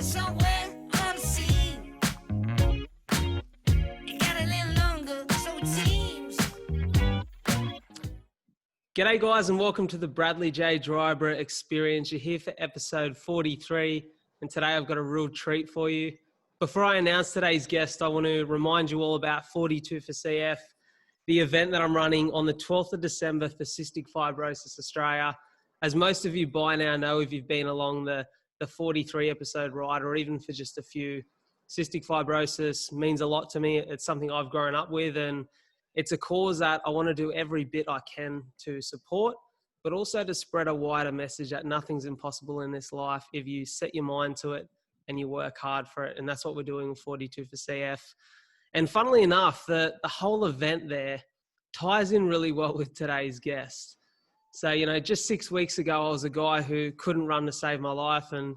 somewhere unseen. It got a little longer, so it seems. G'day guys and welcome to the Bradley J. Dryber Experience. You're here for episode 43 and today I've got a real treat for you. Before I announce today's guest, I want to remind you all about 42 for CF, the event that I'm running on the 12th of December for Cystic Fibrosis Australia. As most of you by now know, if you've been along the 43 episode ride or even for just a few, cystic fibrosis means a lot to me. It's something I've grown up with and it's a cause that I want to do every bit I can to support, but also to spread a wider message that nothing's impossible in this life if you set your mind to it and you work hard for it. And that's what we're doing with 42 for CF. And funnily enough, the whole event there ties in really well with today's guest. So, just 6 weeks ago, I was a guy who couldn't run to save my life. And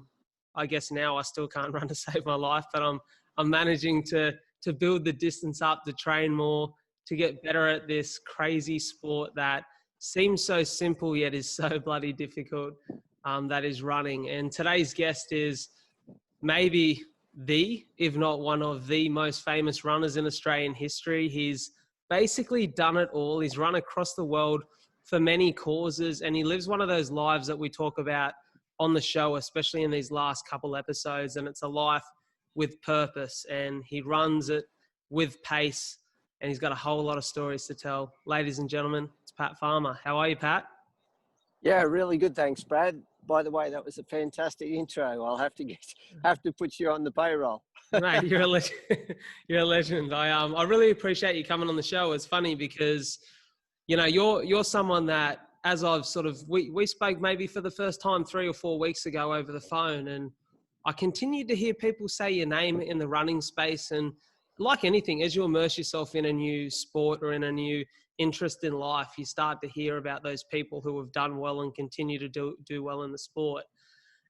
I guess now I still can't run to save my life, but I'm managing to build the distance up, to train more, to get better at this crazy sport that seems so simple yet is so bloody difficult, that is running. And today's guest is maybe if not one of the most famous runners in Australian history. He's basically done it all. He's run across the world for many causes and he lives one of those lives that we talk about on the show, especially in these last couple episodes, and it's a life with purpose and he runs it with pace. And he's got a whole lot of stories to tell. Ladies and gentlemen, it's Pat Farmer. How are you, Pat? Yeah, really good. Thanks, Brad. By the way, that was a fantastic intro. I'll have to put you on the payroll. Mate, you're a legend. You're a legend. I really appreciate you coming on the show. It's funny because, you're someone that, as I've we spoke maybe for the first time 3 or 4 weeks ago over the phone, and I continued to hear people say your name in the running space. And like anything, as you immerse yourself in a new sport or in a new interest in life, you start to hear about those people who have done well and continue to do well in the sport.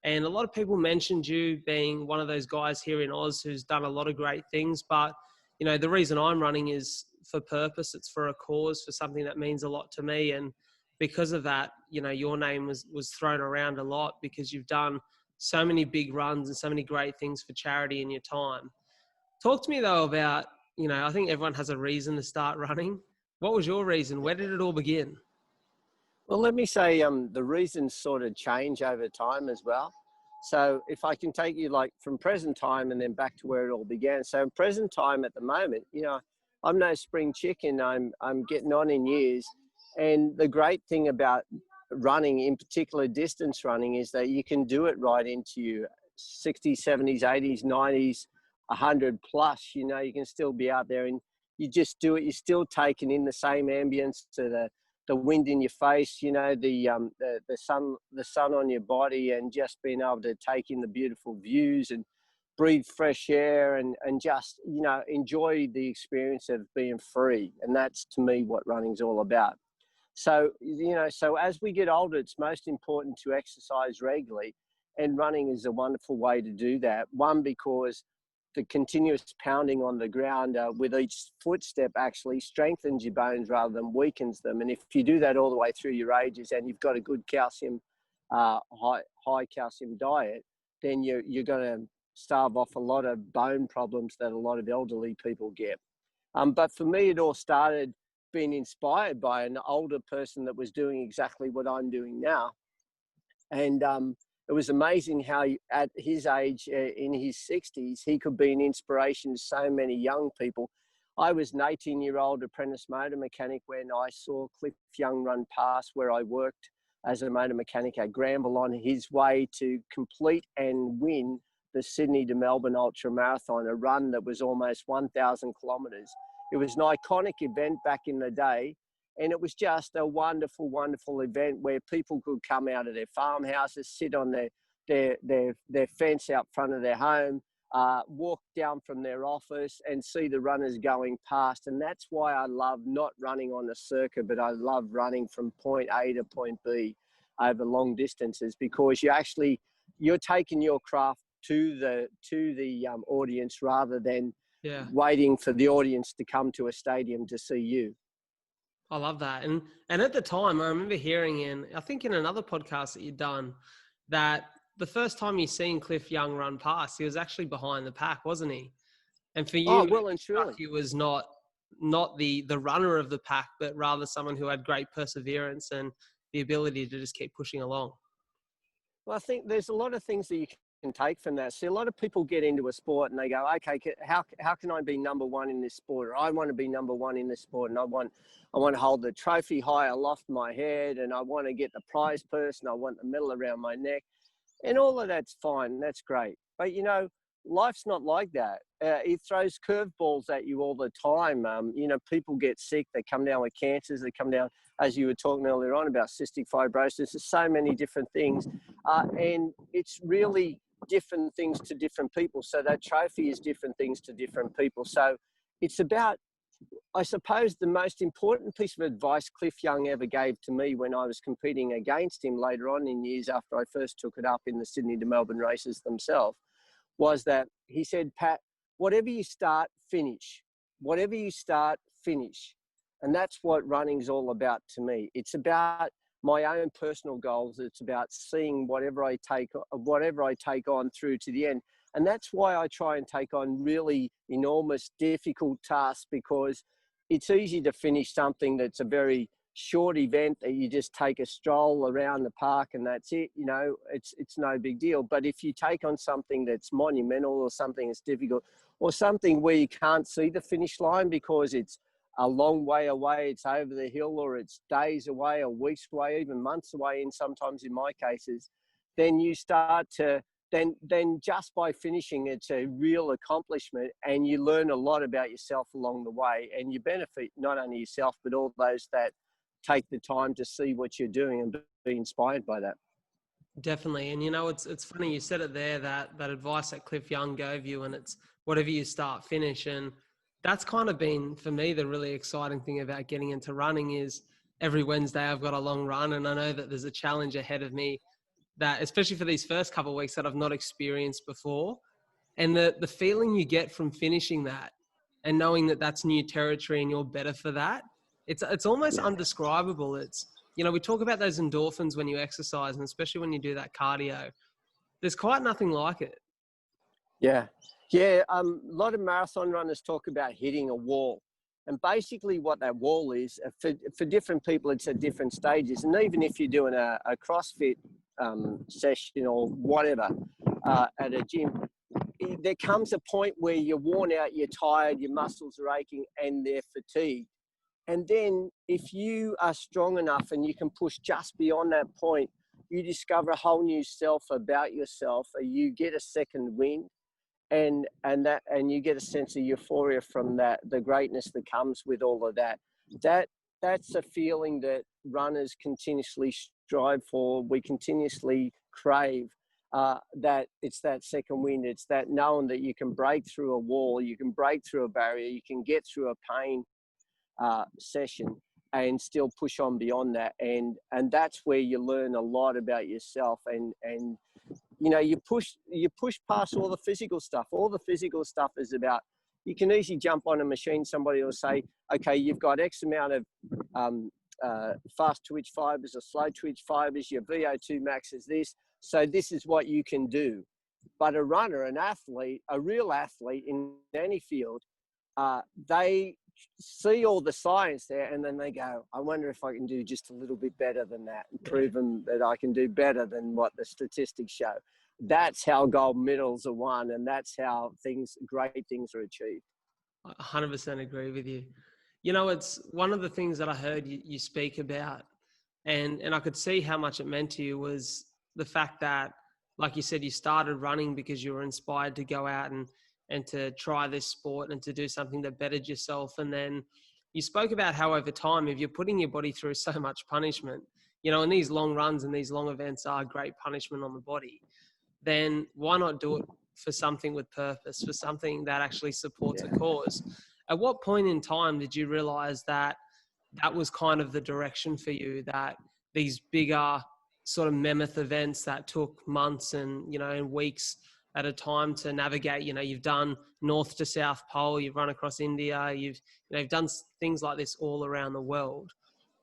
And a lot of people mentioned you being one of those guys here in Oz who's done a lot of great things. But, the reason I'm running is for purpose. It's for a cause, for something that means a lot to me. And because of that, your name was thrown around a lot because you've done so many big runs and so many great things for charity in your time. Talk to me though about, I think everyone has a reason to start running. What was your reason? Where did it all begin? Well, let me say the reasons sort of change over time as well. So if I can take you from present time and then back to where it all began. So in present time at the moment, I'm no spring chicken. I'm getting on in years. And the great thing about running, in particular distance running, is that you can do it right into your 60s, 70s, 80s, 90s, 100 plus. You can still be out there and you just do it. You're still taking in the same ambience, to the wind in your face, the sun on your body, and just being able to take in the beautiful views and breathe fresh air and just, enjoy the experience of being free. And that's, to me, what running's all about. So, so as we get older, it's most important to exercise regularly, and running is a wonderful way to do that. One, because the continuous pounding on the ground with each footstep actually strengthens your bones rather than weakens them. And if you do that all the way through your ages and you've got a good calcium, high calcium diet, then you're going to starve off a lot of bone problems that a lot of elderly people get. But for me, it all started being inspired by an older person that was doing exactly what I'm doing now. And it was amazing how at his age, in his 60s, he could be an inspiration to so many young people. I was an 18-year-old apprentice motor mechanic when I saw Cliff Young run past where I worked as a motor mechanic at Granville on his way to complete and win the Sydney to Melbourne Ultra Marathon, a run that was almost 1,000 kilometres. It was an iconic event back in the day. And it was just a wonderful, wonderful event where people could come out of their farmhouses, sit on their fence out front of their home, walk down from their office and see the runners going past. And that's why I love not running on a circuit, but I love running from point A to point B over long distances, because you're taking your craft to the audience rather than waiting for the audience to come to a stadium to see you. I love that. And at the time, I remember hearing I think in another podcast that you'd done, that the first time you seen Cliff Young run past, he was actually behind the pack, wasn't he? And for you, Oh, well and truly. he was not the runner of the pack, but rather someone who had great perseverance and the ability to just keep pushing along. Well, I think there's a lot of things that you can take from that. See, a lot of people get into a sport and they go, okay, how can I be number one in this sport? Or I want to be number one in this sport, and I want to hold the trophy high aloft my head, and I want to get the prize purse, and I want the medal around my neck. And all of that's fine. That's great. But, you know, life's not like that. It throws curveballs at you all the time. You know, people get sick. They come down with cancers. They come down, as you were talking earlier on about cystic fibrosis. There's so many different things. And it's really different things to different people. So that trophy is different things to different people. So it's about, I suppose, the most important piece of advice Cliff Young ever gave to me when I was competing against him later on in years after I first took it up in the Sydney to Melbourne races themselves, was that he said, Pat, whatever you start, finish. Whatever you start, finish. And that's what running's all about to me. It's about my own personal goals. It's about seeing whatever I take on through to the end. And that's why I try and take on really enormous, difficult tasks, because it's easy to finish something that's a very short event that you just take a stroll around the park and that's it. You know, it's no big deal. But if you take on something that's monumental or something that's difficult or something where you can't see the finish line because it's a long way away, it's over the hill, or it's days away or weeks away, even months away, and sometimes in my cases, then you start to, then just by finishing, it's a real accomplishment, and you learn a lot about yourself along the way, and you benefit not only yourself, but all those that take the time to see what you're doing and be inspired by that. Definitely. And, you know, it's funny, you said it there, that advice that Cliff Young gave you, and it's whatever you start, finish. And that's kind of been, for me, the really exciting thing about getting into running is every Wednesday I've got a long run, and I know that there's a challenge ahead of me that, especially for these first couple of weeks, that I've not experienced before. And the feeling you get from finishing that and knowing that that's new territory and you're better for that, it's almost undescribable. It's, you know, we talk about those endorphins when you exercise, and especially when you do that cardio, there's quite nothing like it. Yeah. Yeah. A lot of marathon runners talk about hitting a wall. And basically what that wall is, for different people, it's at different stages. And even if you're doing a CrossFit session or whatever at a gym, there comes a point where you're worn out, you're tired, your muscles are aching, and they're fatigued. And then if you are strong enough and you can push just beyond that point, you discover a whole new self about yourself. You get a second wind, and you get a sense of euphoria from that, the greatness that comes with all of that. That's a feeling that runners continuously strive for. We continuously crave. That it's that second wind. It's that knowing that you can break through a wall, you can break through a barrier, you can get through a pain session and still push on beyond that. And that's where you learn a lot about yourself. And you know, you push past all the physical stuff. All the physical stuff is about, you can easily jump on a machine. Somebody will say, okay, you've got X amount of fast twitch fibers or slow twitch fibers. Your VO2 max is this. So this is what you can do. But a runner, an athlete, a real athlete in any field, they see all the science there, and then they go, I wonder if I can do just a little bit better than that, and prove them that I can do better than what the statistics show. That's how gold medals are won, and that's how great things are achieved. I 100% agree with you. You know, it's one of the things that I heard you speak about, and I could see how much it meant to you, was the fact that, like you said, you started running because you were inspired to go out and to try this sport and to do something that bettered yourself. And then you spoke about how over time, if you're putting your body through so much punishment, you know, and these long runs and these long events are great punishment on the body, then why not do it for something with purpose, for something that actually supports a cause? At what point in time did you realize that that was kind of the direction for you, that these bigger sort of mammoth events that took months and, you know, and weeks at a time to navigate, you know, you've done north to south pole, you've run across India, you've done things like this all around the world.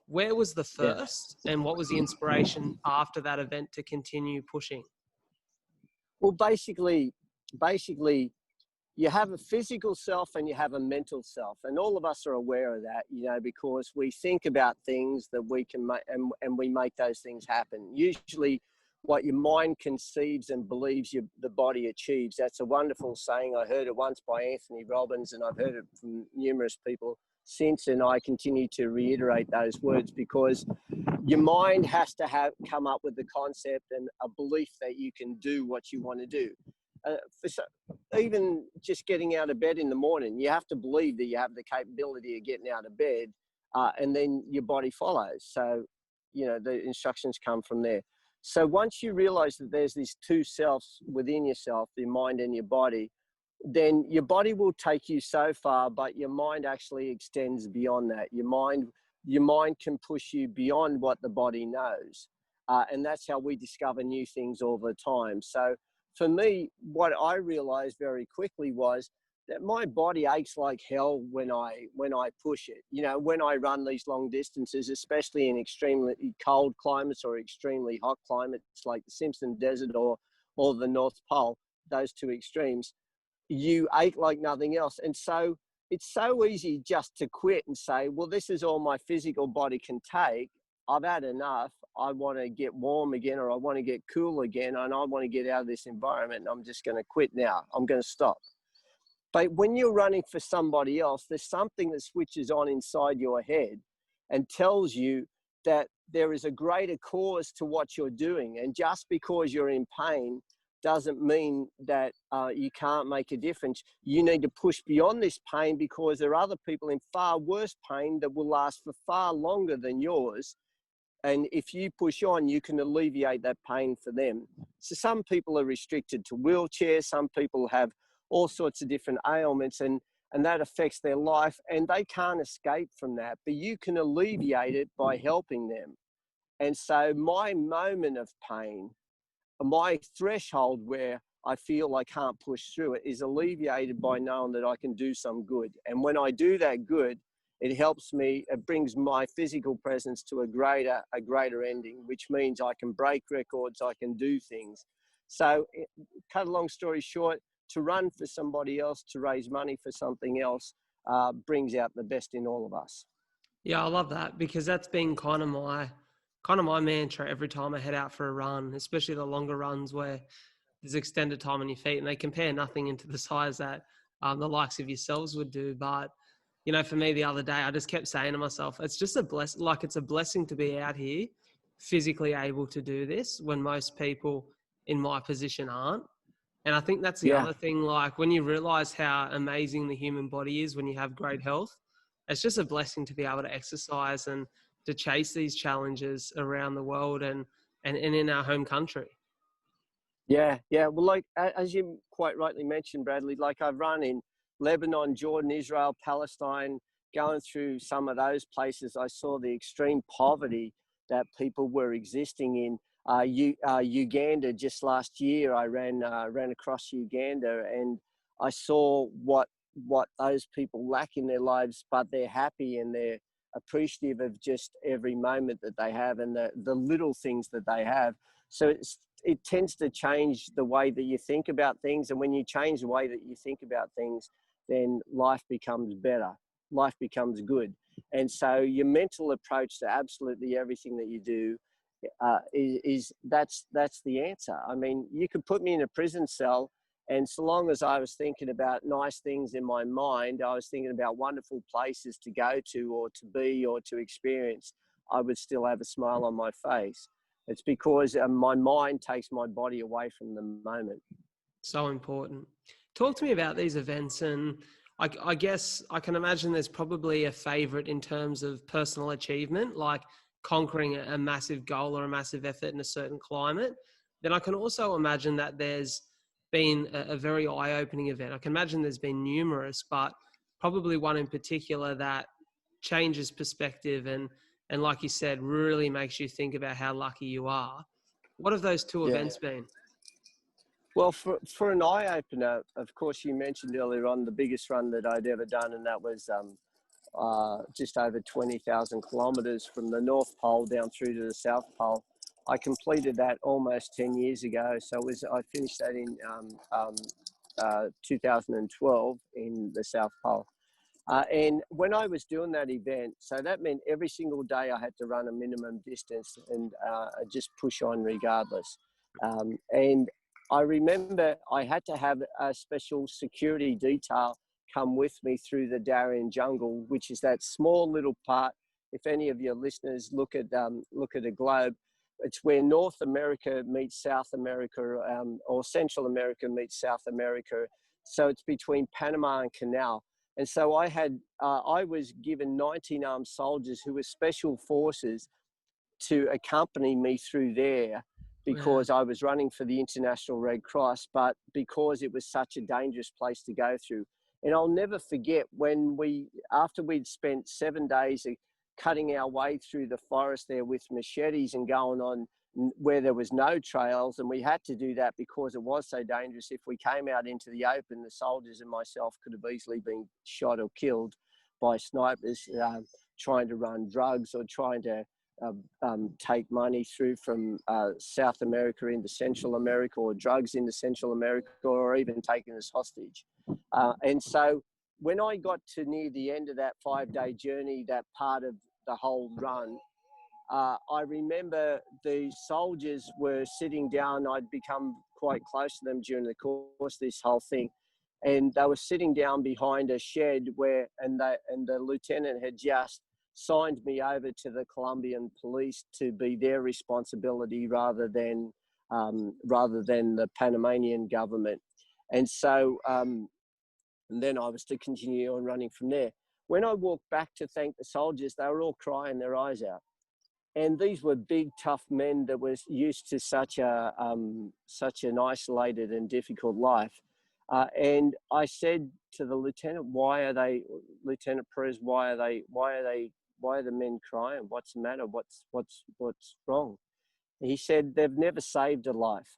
Where was the first and what was the inspiration after that event to continue pushing? Well, basically, you have a physical self and you have a mental self, and all of us are aware of that, you know, because we think about things that we can make, and we make those things happen. Usually, what your mind conceives and believes the body achieves. That's a wonderful saying. I heard it once by Anthony Robbins, and I've heard it from numerous people since, and I continue to reiterate those words, because your mind has to come up with the concept and a belief that you can do what you want to do. Even just getting out of bed in the morning, you have to believe that you have the capability of getting out of bed, and then your body follows. So, you know, the instructions come from there. So once you realize that there's these two selves within yourself, your mind and your body, then your body will take you so far, but your mind actually extends beyond that. Your mind can push you beyond what the body knows. And that's how we discover new things all the time. So for me, what I realized very quickly was that my body aches like hell when I push it. You know, when I run these long distances, especially in extremely cold climates or extremely hot climates like the Simpson Desert or the North Pole, those two extremes, you ache like nothing else. And so it's so easy just to quit and say, well, this is all my physical body can take. I've had enough. I want to get warm again, or I want to get cool again, and I want to get out of this environment, and I'm just going to quit now. I'm going to stop. But when you're running for somebody else, there's something that switches on inside your head and tells you that there is a greater cause to what you're doing. And just because you're in pain doesn't mean that you can't make a difference. You need to push beyond this pain, because there are other people in far worse pain that will last for far longer than yours. And if you push on, you can alleviate that pain for them. So some people are restricted to wheelchairs. Some people have all sorts of different ailments, and that affects their life, and they can't escape from that. But you can alleviate it by helping them. And so my moment of pain, my threshold where I feel I can't push through it, is alleviated by knowing that I can do some good. And when I do that good, it helps me, it brings my physical presence to a greater ending, which means I can break records, I can do things. So, cut a long story short, to run for somebody else, to raise money for something else, brings out the best in all of us. Yeah, I love that, because that's been kind of my mantra every time I head out for a run, especially the longer runs where there's extended time on your feet, and they compare nothing into the size that the likes of yourselves would do. But, you know, for me the other day, I just kept saying to myself, it's just it's a blessing to be out here physically able to do this when most people in my position aren't. And I think that's the Yeah. other thing, like when you realize how amazing the human body is when you have great health, it's just a blessing to be able to exercise and to chase these challenges around the world and in our home country. Yeah. Well, like, as you quite rightly mentioned, Bradley, like I've run in Lebanon, Jordan, Israel, Palestine. Going through some of those places, I saw the extreme poverty that people were existing in. Uganda, just last year, I ran across Uganda, and I saw what those people lack in their lives, but they're happy and they're appreciative of just every moment that they have, and the little things that they have. So it tends to change the way that you think about things. And when you change the way that you think about things, then life becomes better. Life becomes good. And so your mental approach to absolutely everything that you do that's the answer. I mean, you could put me in a prison cell, and so long as I was thinking about nice things in my mind, I was thinking about wonderful places to go to or to be or to experience, I would still have a smile on my face. It's because my mind takes my body away from the moment. So important. Talk to me about these events, and I guess I can imagine there's probably a favorite in terms of personal achievement, like conquering a massive goal or a massive effort in a certain climate. Then I can also imagine that there's been a very eye-opening event. I can imagine there's been numerous, but probably one in particular that changes perspective and like you said, really makes you think about how lucky you are. What have those two events been? Well, for an eye-opener, of course, you mentioned earlier on the biggest run that I'd ever done, and that was just over 20,000 kilometres from the North Pole down through to the South Pole. I completed that almost 10 years ago. So I finished that in 2012 in the South Pole. And when I was doing that event, so that meant every single day I had to run a minimum distance and just push on regardless. And I remember I had to have a special security detail come with me through the Darien jungle, which is that small little part. If any of your listeners look at a globe, it's where North America meets South America, or Central America meets South America. So it's between Panama and Canal. And so I was given 19 armed soldiers who were special forces to accompany me through there because I was running for the International Red Cross, but because it was such a dangerous place to go through. And I'll never forget when after we'd spent 7 days cutting our way through the forest there with machetes and going on where there was no trails, and we had to do that because it was so dangerous. If we came out into the open, the soldiers and myself could have easily been shot or killed by snipers trying to run drugs or trying to take money through from South America into Central America, or drugs into Central America, or even taking us hostage. And so when I got to near the end of that 5-day journey, that part of the whole run, I remember the soldiers were sitting down. I'd become quite close to them during the course of this whole thing. And they were sitting down behind a shed and the lieutenant had just signed me over to the Colombian police to be their responsibility rather than the Panamanian government. And so, and then I was to continue on running from there. When I walked back to thank the soldiers, they were all crying their eyes out. And these were big, tough men that was used to such an isolated and difficult life. And I said to the lieutenant, Lieutenant Perez, why are the men crying? What's the matter? What's wrong? He said, they've never saved a life.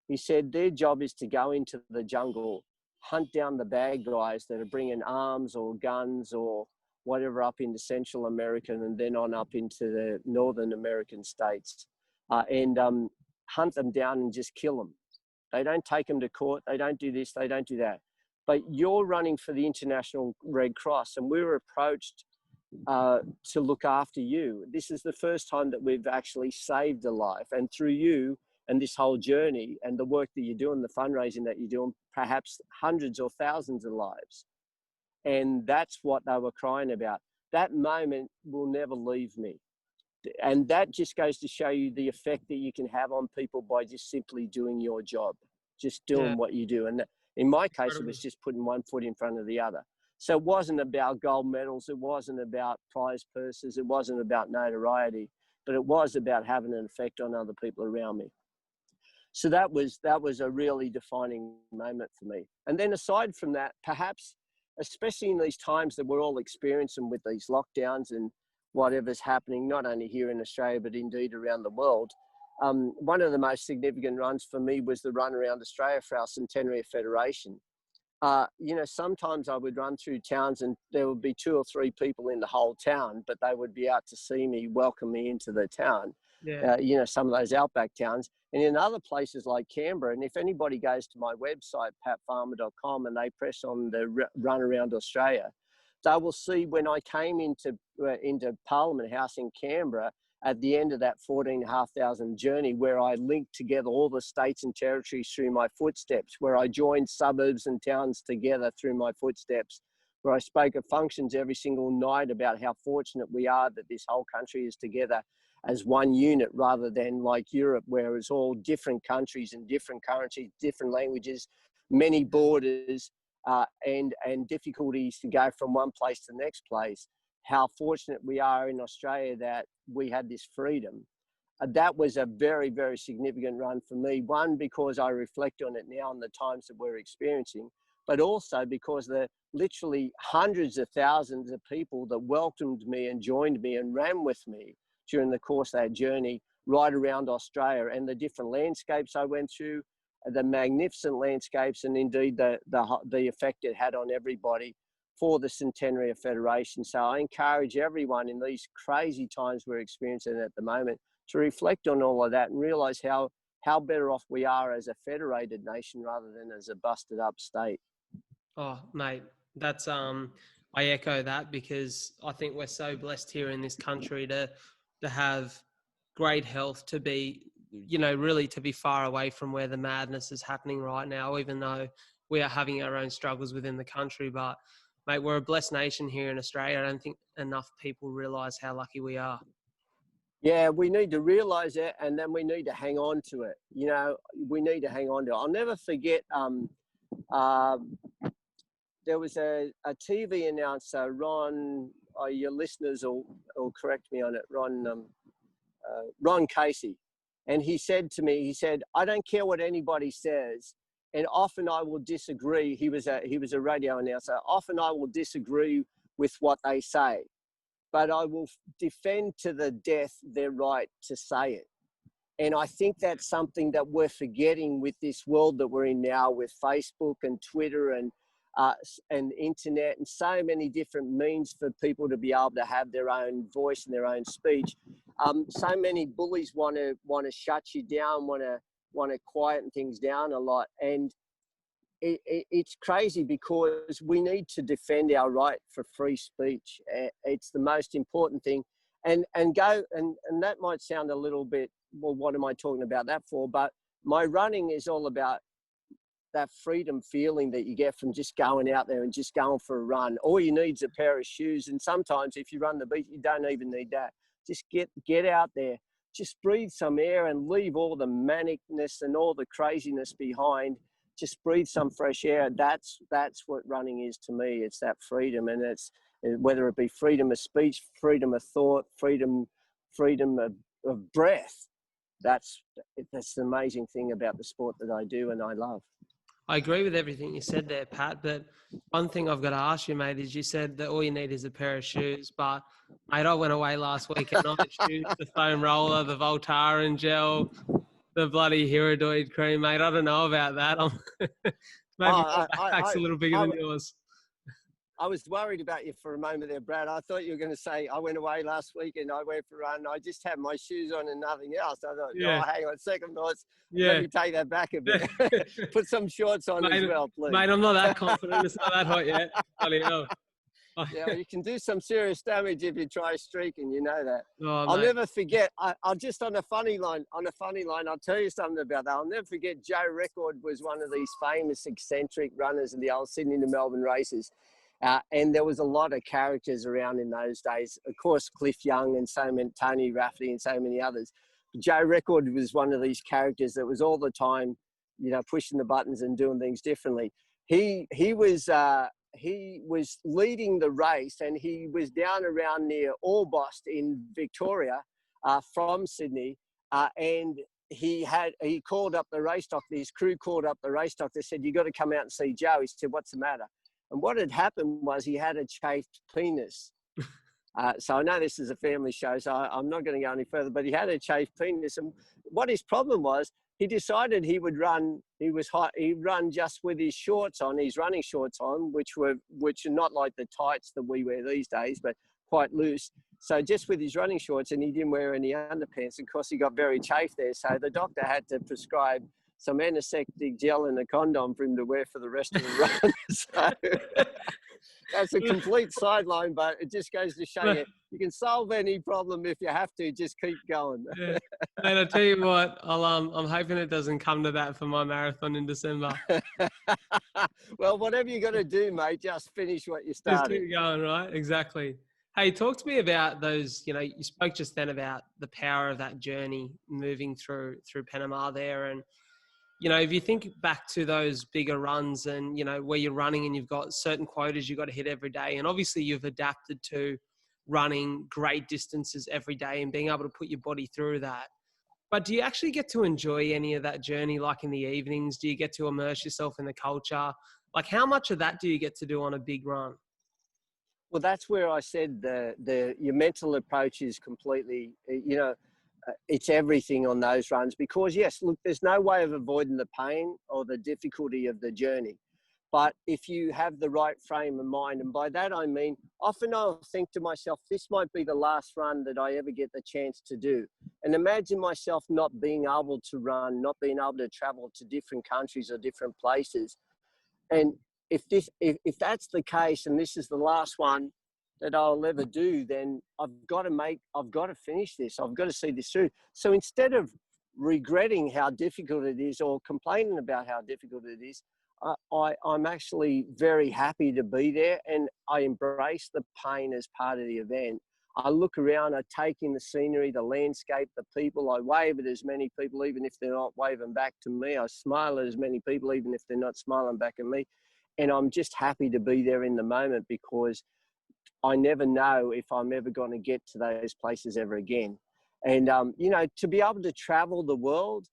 He said, their job is to go into the jungle, hunt down the bad guys that are bringing arms or guns or whatever up into Central America and then on up into the Northern American states, and hunt them down and just kill them. They don't take them to court. They don't do this. They don't do that. But you're running for the International Red Cross, and we were approached to look after you. This is the first time that we've actually saved a life. And through you and this whole journey and the work that you're doing, the fundraising that you're doing, perhaps hundreds or thousands of lives. And that's what they were crying about. That moment will never leave me. And that just goes to show you the effect that you can have on people by just simply doing your job, just doing what you do. And in my case, it was just putting one foot in front of the other. So it wasn't about gold medals. It wasn't about prize purses. It wasn't about notoriety, but it was about having an effect on other people around me. So that was a really defining moment for me. And then aside from that, perhaps, especially in these times that we're all experiencing with these lockdowns and whatever's happening, not only here in Australia, but indeed around the world, one of the most significant runs for me was the run around Australia for our centenary of Federation. Sometimes I would run through towns and there would be 2 or 3 people in the whole town, but they would be out to see me, welcome me into the town. Some of those outback towns. And in other places like Canberra, and if anybody goes to my website, patfarmer.com, and they press on the run around Australia, they will see when I came into Parliament House in Canberra at the end of that 14,500 journey, where I linked together all the states and territories through my footsteps, where I joined suburbs and towns together through my footsteps, where I spoke at functions every single night about how fortunate we are that this whole country is together as one unit, rather than like Europe, where it's all different countries and different currencies, different languages, many borders, and difficulties to go from one place to the next place. How fortunate we are in Australia that we had this freedom. That was a very, very significant run for me. One, because I reflect on it now and the times that we're experiencing, but also because the literally hundreds of thousands of people that welcomed me and joined me and ran with me during the course of that journey right around Australia, and the different landscapes I went through, the magnificent landscapes, and indeed the effect it had on everybody for the centenary of Federation. So I encourage everyone in these crazy times we're experiencing at the moment to reflect on all of that and realize how better off we are as a federated nation rather than as a busted up state. Oh, mate, that's I echo that, because I think we're so blessed here in this country to have great health, to be, really to be far away from where the madness is happening right now, even though we are having our own struggles within the country. But mate, we're a blessed nation here in Australia. I don't think enough people realise how lucky we are. Yeah, we need to realize it, and then we need to hang on to it. We need to hang on to it. I'll never forget, there was a TV announcer, Ron, your listeners will correct me on it, Ron Casey. And he said to me, I don't care what anybody says, and often I will disagree. He was a radio announcer. Often I will disagree with what they say, but I will defend to the death their right to say it. And I think that's something that we're forgetting with this world that we're in now, with Facebook and Twitter and internet and so many different means for people to be able to have their own voice and their own speech. So many bullies want to shut you down, want to quieten things down a lot, and it's crazy, because we need to defend our right for free speech. It's the most important thing, and that might sound a little bit, well, what am I talking about that for? But my running is all about that freedom feeling that you get from just going out there and just going for a run. All you need is a pair of shoes, and sometimes if you run the beach, you don't even need that. Just get out there, just breathe some air and leave all the manicness and all the craziness behind. Just breathe some fresh air. That's what running is to me. It's that freedom, and it's whether it be freedom of speech, freedom of thought, freedom of breath. That's the amazing thing about the sport that I do and I love. I agree with everything you said there, Pat, but one thing I've got to ask you, mate, is you said that all you need is a pair of shoes, but, mate, I went away last weekend. I had shoes, the foam roller, the volatile gel, the bloody Hiradoid cream, mate. I don't know about that. Maybe my backpack's a little bigger than yours. I was worried about you for a moment there, Brad. I thought you were going to say, I went away last week and I went for a run. I just had my shoes on and nothing else. I thought, yeah. hang on a second, let me take that back a bit. Put some shorts on, mate, as well, please. Mate, I'm not that confident. It's not that hot yet. Bloody hell. Yeah, you can do some serious damage if you try streaking, you know that. Oh, I'll never forget, I'll just on a funny line, I'll tell you something about that. I'll never forget, Joe Record was one of these famous eccentric runners in the old Sydney to Melbourne races. And there was a lot of characters around in those days. Of course, Cliff Young and so many, Tony Rafferty and so many others. Joe Record was one of these characters that was all the time, pushing the buttons and doing things differently. He was leading the race, and he was down around near Orbost in Victoria from Sydney, and he called up the race doctor. His crew called up the race doctor. Said, "You got to come out and see Joe." He said, "What's the matter?" And what had happened was he had a chafed penis. So I know this is a family show, so I'm not going to go any further, but he had a chafed penis. And what his problem was, he decided he would run, he'd run just with his shorts on, his running shorts on, which are not like the tights that we wear these days, but quite loose. So just with his running shorts, and he didn't wear any underpants. Of course, he got very chafed there. So the doctor had to prescribe some antiseptic gel and a condom for him to wear for the rest of the run. So that's a complete sideline, but it just goes to show you can solve any problem if you have to. Just keep going. Yeah. Mate, I'll tell you what, I'm hoping it doesn't come to that for my marathon in December. Well, whatever you got to do, mate, just finish what you started. Just keep going, right? Exactly. Hey, talk to me about those, you spoke just then about the power of that journey moving through Panama there. And, if you think back to those bigger runs and, where you're running and you've got certain quotas you've got to hit every day. And obviously you've adapted to running great distances every day and being able to put your body through that. But do you actually get to enjoy any of that journey, like in the evenings? Do you get to immerse yourself in the culture? Like, how much of that do you get to do on a big run? Well, that's where I said your mental approach is completely, it's everything on those runs, because yes, look, there's no way of avoiding the pain or the difficulty of the journey. But if you have the right frame of mind, and by that I mean, often I'll think to myself, this might be the last run that I ever get the chance to do. And imagine myself not being able to run, not being able to travel to different countries or different places. And if that's the case, and this is the last one that I'll ever do, then I've got to finish this. I've got to see this through. So instead of regretting how difficult it is or complaining about how difficult it is, I'm actually very happy to be there, and I embrace the pain as part of the event. I look around, I take in the scenery, the landscape, the people. I wave at as many people, even if they're not waving back to me. I smile at as many people, even if they're not smiling back at me. And I'm just happy to be there in the moment, because I never know if I'm ever going to get to those places ever again. And, to be able to travel the world,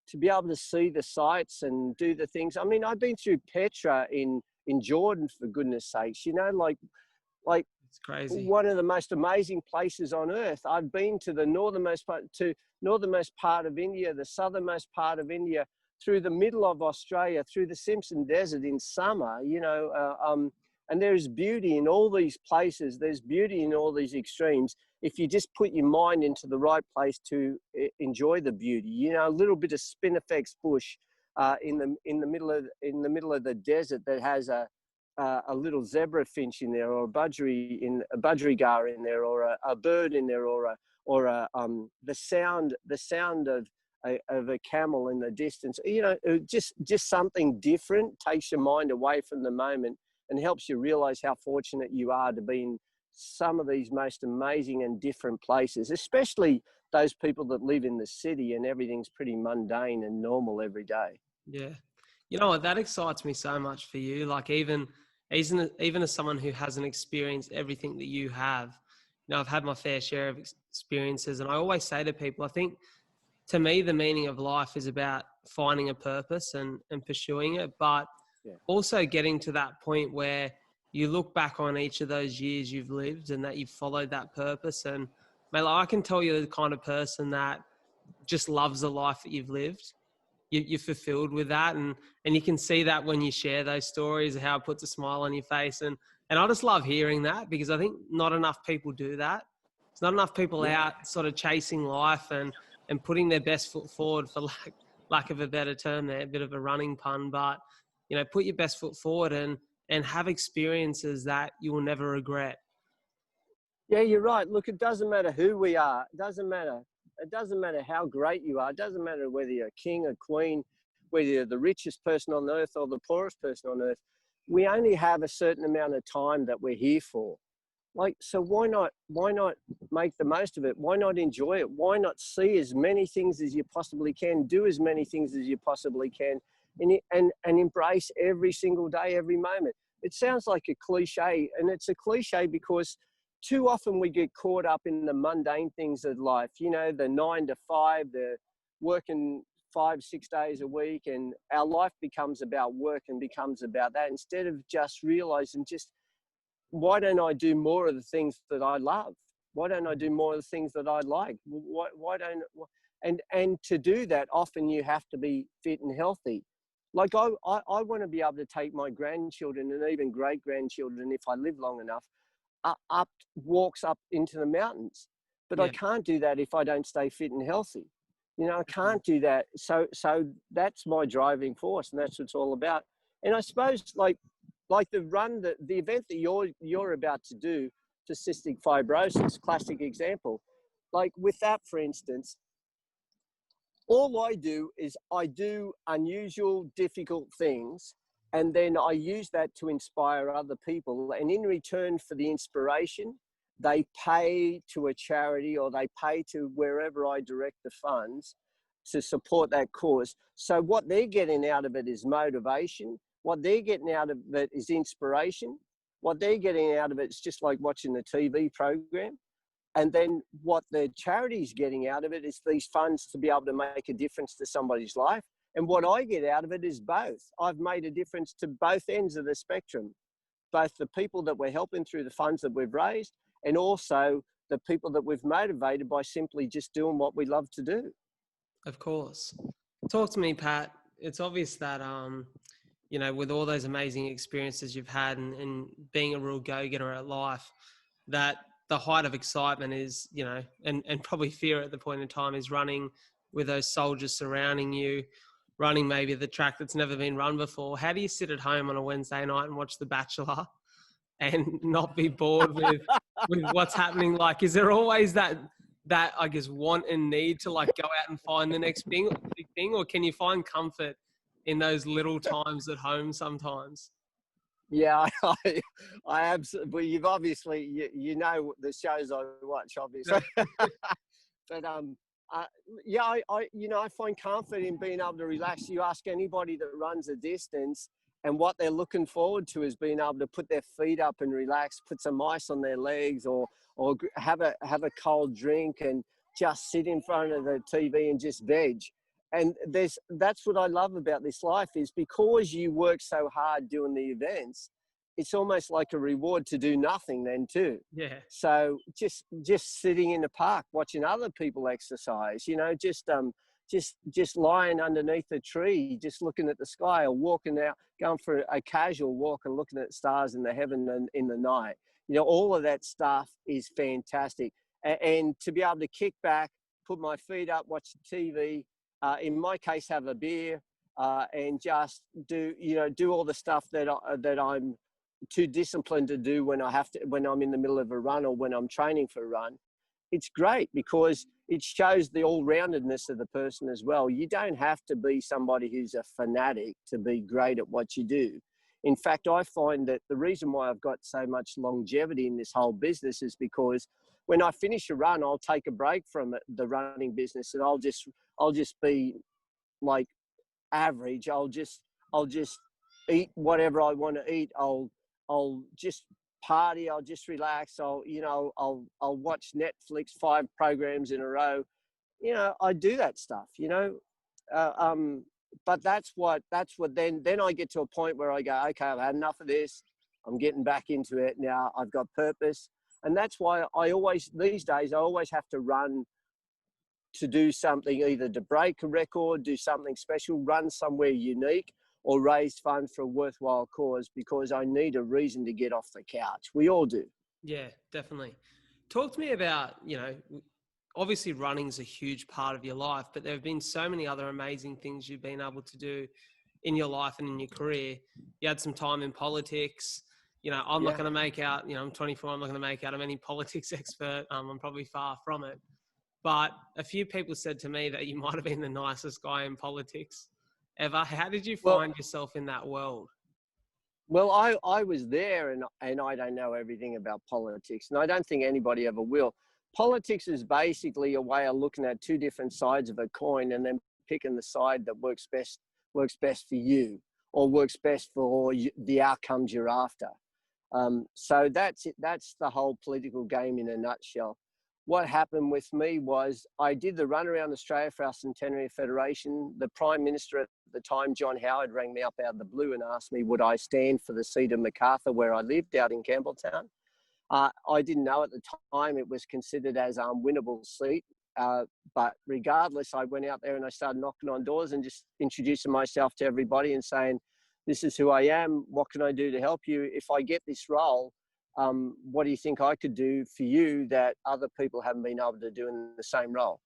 to be able to see the sights and do the things. I mean, I've been through Petra in Jordan, for goodness sakes, like It's crazy. one of the most amazing places on earth. I've been to the northernmost part of India, the southernmost part of India, through the middle of Australia, through the Simpson Desert in summer, and there's beauty in all these places. There's beauty in all these extremes. If you just put your mind into the right place to enjoy the beauty, a little bit of spinifex bush in the middle of the desert that has a little zebra finch in there, or a budgerigar in there, or a bird in there, or the sound of a camel in the distance. Just something different takes your mind away from the moment and helps you realize how fortunate you are to be in some of these most amazing and different places, especially those people that live in the city and everything's pretty mundane and normal every day. Yeah. You know what? That excites me so much for you. Like even as someone who hasn't experienced everything that you have, I've had my fair share of experiences, and I always say to people, I think to me, the meaning of life is about finding a purpose and pursuing it, but also getting to that point where you look back on each of those years you've lived and that you've followed that purpose. And mate, I can tell you're the kind of person that just loves the life that you've lived. You're fulfilled with that. And you can see that when you share those stories, how it puts a smile on your face. And I just love hearing that, because I think not enough people do that. There's not enough people out sort of chasing life and putting their best foot forward, for lack of a better term there, a bit of a running pun, but, put your best foot forward and have experiences that you will never regret. Yeah, you're right. Look, it doesn't matter who we are. It doesn't matter how great you are. It doesn't matter whether you're a king or queen, whether you're the richest person on earth or the poorest person on earth. We only have a certain amount of time that we're here for. So why not make the most of it? Why not enjoy it? Why not see as many things as you possibly can, do as many things as you possibly can, and embrace every single day, every moment? It sounds like a cliche, and it's a cliche because too often we get caught up in the mundane things of life, the 9 to 5, the working 5-6 days a week, and our life becomes about work and becomes about that, instead of just realizing, why don't I do more of the things that I love? Why don't I do more of the things that I like? And to do that, often you have to be fit and healthy. Like I want to be able to take my grandchildren and even great grandchildren, if I live long enough, walks up into the mountains. But I can't do that if I don't stay fit and healthy. I can't do that. So that's my driving force, and that's what it's all about. And I suppose like the run, the event that you're about to do for cystic fibrosis, classic example. Like with that, for instance, all I do is I do unusual, difficult things, and then I use that to inspire other people. And in return for the inspiration, they pay to a charity, or they pay to wherever I direct the funds to support that cause. So what they're getting out of it is motivation. What they're getting out of it is inspiration. What they're getting out of it is just like watching a TV program. And then what the charity's getting out of it is these funds to be able to make a difference to somebody's life. And what I get out of it is both. I've made a difference to both ends of the spectrum, both the people that we're helping through the funds that we've raised, and also the people that we've motivated by simply just doing what we love to do. Of course. Talk to me, Pat. It's obvious that, you know, with all those amazing experiences you've had and being a real go-getter at life, that the height of excitement is, you know, and probably fear at the point in time is running with those soldiers surrounding you, running maybe the track that's never been run before. How do you sit at home on a Wednesday night and watch The Bachelor and not be bored with what's happening? Like, is there always that I guess want and need to like go out and find the next big thing, or can you find comfort in those little times at home sometimes? Yeah, I absolutely. Well, you've obviously, you know the shows I watch, obviously. But uh, yeah, I find comfort in being able to relax. You ask anybody that runs a distance, and what they're looking forward to is being able to put their feet up and relax, put some ice on their legs, or have a cold drink and just sit in front of the TV and just veg. And that's what I love about this life, is because you work so hard doing the events, it's almost like a reward to do nothing then too. Yeah. So just sitting in the park watching other people exercise, you know, just lying underneath a tree, just looking at the sky, or walking out, going for a casual walk and looking at stars in the heaven and in the night. You know, all of that stuff is fantastic. And to be able to kick back, put my feet up, watch the TV, in my case, have a beer, and just do all the stuff that I'm too disciplined to do when I'm in the middle of a run or when I'm training for a run. It's great because it shows the all-roundedness of the person as well. You don't have to be somebody who's a fanatic to be great at what you do. In fact, I find that the reason why I've got so much longevity in this whole business is because when I finish a run, I'll take a break from the running business, and I'll just be like average. I'll just eat whatever I want to eat. I'll just party. I'll just relax. I'll watch Netflix 5 programs in a row. You know, I do that stuff. You know, but that's what then I get to a point where I go, okay, I've had enough of this. I'm getting back into it now. I've got purpose, and that's why these days I always have to run to do something, either to break a record, do something special, run somewhere unique, or raise funds for a worthwhile cause, because I need a reason to get off the couch. We all do. Yeah, definitely. Talk to me about, you know, obviously running's a huge part of your life, but there have been so many other amazing things you've been able to do in your life and in your career. You had some time in politics. You know, I'm not going to make out, you know, I'm 24, I'm not going to make out I'm any politics expert. I'm probably far from it. But a few people said to me that you might have been the nicest guy in politics ever. How did you find yourself in that world? Well, I was there, and I don't know everything about politics, and I don't think anybody ever will. Politics is basically a way of looking at two different sides of a coin and then picking the side that works best for you, or works best for the outcomes you're after. So that's it. That's the whole political game in a nutshell. What happened with me was I did the run around Australia for our Centenary Federation. The Prime Minister at the time, John Howard, rang me up out of the blue and asked me, would I stand for the seat of Macarthur, where I lived out in Campbelltown? I didn't know at the time it was considered as a winnable seat. But regardless, I went out there and I started knocking on doors and just introducing myself to everybody and saying, this is who I am. What can I do to help you? If I get this role, what do you think I could do for you that other people haven't been able to do in the same role?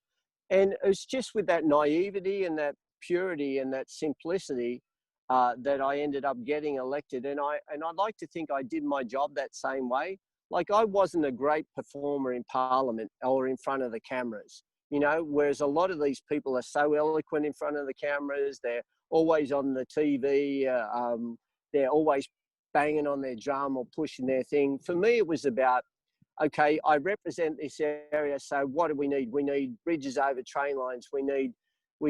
And it's just with that naivety and that purity and that simplicity that I ended up getting elected. And I'd like to think I did my job that same way. Like, I wasn't a great performer in Parliament or in front of the cameras, you know, whereas a lot of these people are so eloquent in front of the cameras. They're always on the TV. They're always banging on their drum or pushing their thing. For me, it was about, okay, I represent this area, so what do we need? We need bridges over train lines. We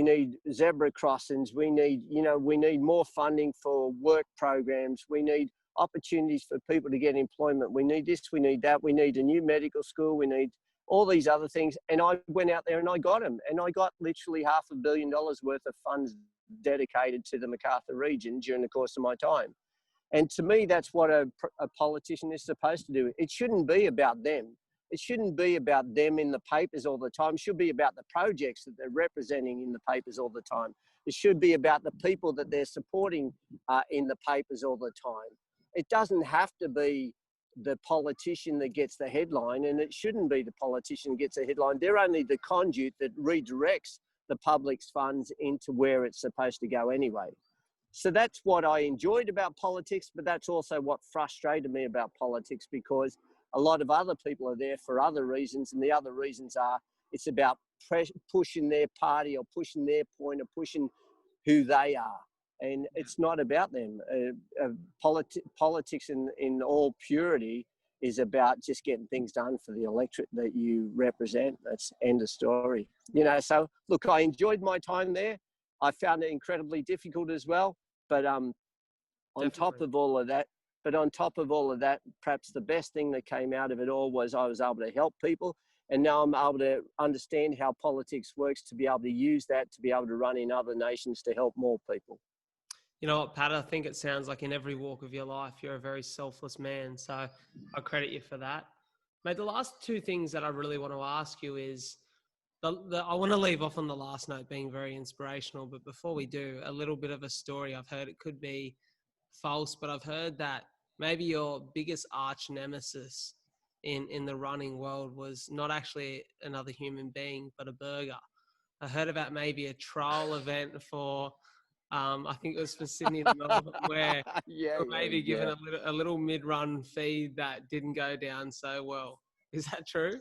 need zebra crossings. We need more funding for work programs. We need opportunities for people to get employment. We need this, we need that. We need a new medical school. We need all these other things. And I went out there and I got them. And I got literally $500 million worth of funds dedicated to the Macarthur region during the course of my time. And to me, that's what a politician is supposed to do. It shouldn't be about them. It shouldn't be about them in the papers all the time. It should be about the projects that they're representing in the papers all the time. It should be about the people that they're supporting in the papers all the time. It doesn't have to be the politician that gets the headline, and it shouldn't be the politician that gets the headline. They're only the conduit that redirects the public's funds into where it's supposed to go anyway. So that's what I enjoyed about politics, but that's also what frustrated me about politics, because a lot of other people are there for other reasons, and the other reasons are it's about pushing their party or pushing their point or pushing who they are. And it's not about them. Politics in all purity is about just getting things done for the electorate that you represent. That's end of story. You know, so look, I enjoyed my time there. I found it incredibly difficult as well. But on top of all of that, perhaps the best thing that came out of it all was I was able to help people. And now I'm able to understand how politics works, to be able to use that, to be able to run in other nations to help more people. You know what, Pat, I think it sounds like in every walk of your life, you're a very selfless man. So I credit you for that. Mate, the last two things that I really want to ask you is, I want to leave off on the last note being very inspirational. But before we do, a little bit of a story I've heard. It could be false, but I've heard that maybe your biggest arch nemesis in the running world was not actually another human being, but a burger. I heard about maybe a trial event for... I think it was for Sydney to Melbourne, where maybe given a little mid-run feed that didn't go down so well. Is that true?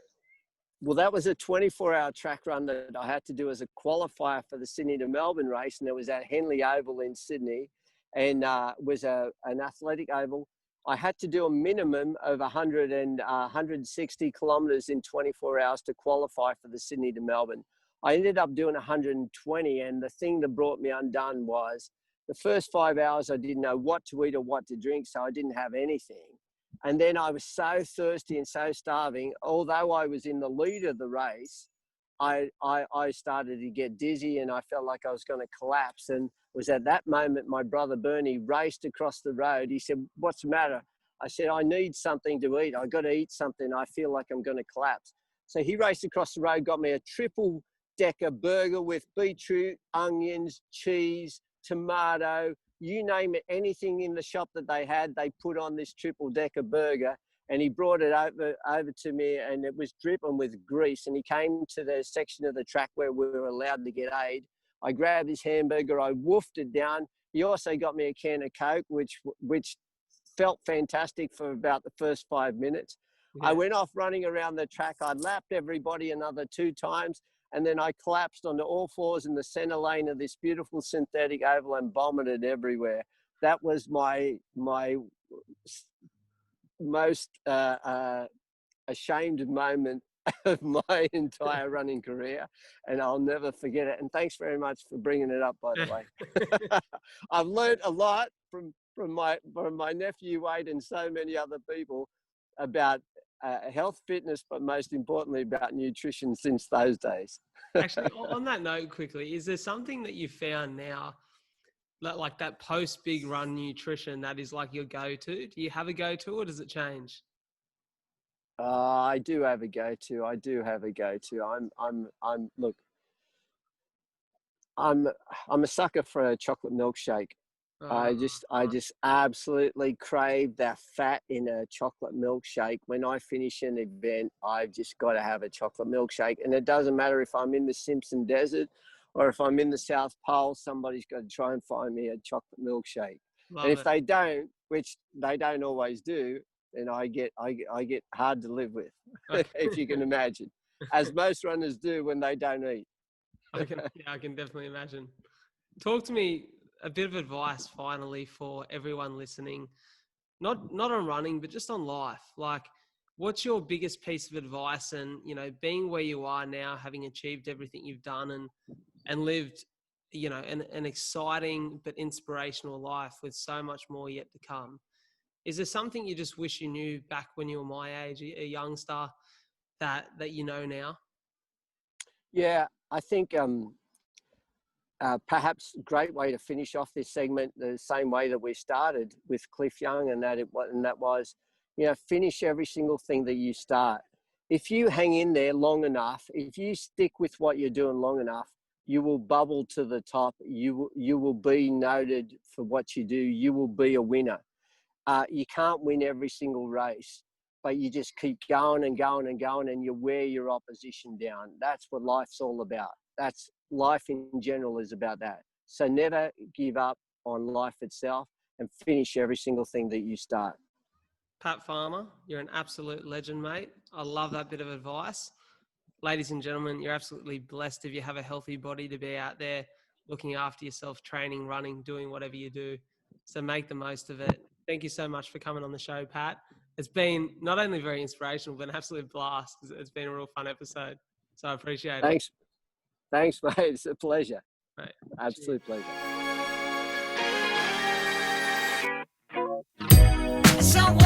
Well, that was a 24-hour track run that I had to do as a qualifier for the Sydney to Melbourne race, and it was at Henley Oval in Sydney, and was an athletic oval. I had to do a minimum of 160 kilometres in 24 hours to qualify for the Sydney to Melbourne. I ended up doing 120, and the thing that brought me undone was the first 5 hours I didn't know what to eat or what to drink, so I didn't have anything. And then I was so thirsty and so starving, although I was in the lead of the race, I started to get dizzy and I felt like I was going to collapse. And it was at that moment my brother Bernie raced across the road. He said, "What's the matter?" I said, "I need something to eat. I got to eat something. I feel like I'm going to collapse." So he raced across the road, got me a triple decker burger with beetroot, onions, cheese, tomato, you name it, anything in the shop that they had, they put on this triple decker burger. And he brought it over to me, and it was dripping with grease. And he came to the section of the track where we were allowed to get aid. I grabbed his hamburger, I woofed it down. He also got me a can of Coke, which felt fantastic for about the first 5 minutes. Yeah. I went off running around the track. I lapped everybody another 2 times. And then I collapsed onto all fours in the center lane of this beautiful synthetic oval and vomited everywhere. That was my most ashamed moment of my entire running career, and I'll never forget it. And thanks very much for bringing it up, by the way. I've learned a lot from my nephew Wade and so many other people about health, fitness, but most importantly about nutrition since those days. Actually, on that note quickly, is there something that you found now, like that post-big run nutrition, that is like your go-to? Do you have a go-to, or does it change? I do have a go-to. I'm a sucker for a chocolate milkshake. I just absolutely crave that fat in a chocolate milkshake. When I finish an event, I've just got to have a chocolate milkshake. And it doesn't matter if I'm in the Simpson desert or if I'm in the South Pole, somebody's got to try and find me a chocolate milkshake. And if they don't, which they don't always do, then I get hard to live with, if you can imagine, as most runners do when they don't eat. I can definitely imagine. Talk to me a bit of advice finally for everyone listening, not on running, but just on life. Like, what's your biggest piece of advice? And, you know, being where you are now, having achieved everything you've done and lived, you know, an exciting but inspirational life with so much more yet to come. Is there something you just wish you knew back when you were my age, a youngster, that you know now? Yeah, I think perhaps a great way to finish off this segment the same way that we started with Cliff Young, and that was, you know, finish every single thing that you start. If you hang in there long enough, if you stick with what you're doing long enough, you will bubble to the top. You will be noted for what you do. You will be a winner. You can't win every single race, but you just keep going and going and going, and you wear your opposition down. That's what life's all about. That's life in general is about that. So never give up on life itself, and finish every single thing that you start. Pat Farmer, you're an absolute legend, mate. I love that bit of advice. Ladies and gentlemen, you're absolutely blessed if you have a healthy body to be out there looking after yourself, training, running, doing whatever you do. So make the most of it. Thank you so much for coming on the show, Pat. It's been not only very inspirational, but an absolute blast. It's been a real fun episode. So I appreciate it. Thanks, mate. It's a pleasure. Right. Absolute Cheers. pleasure. So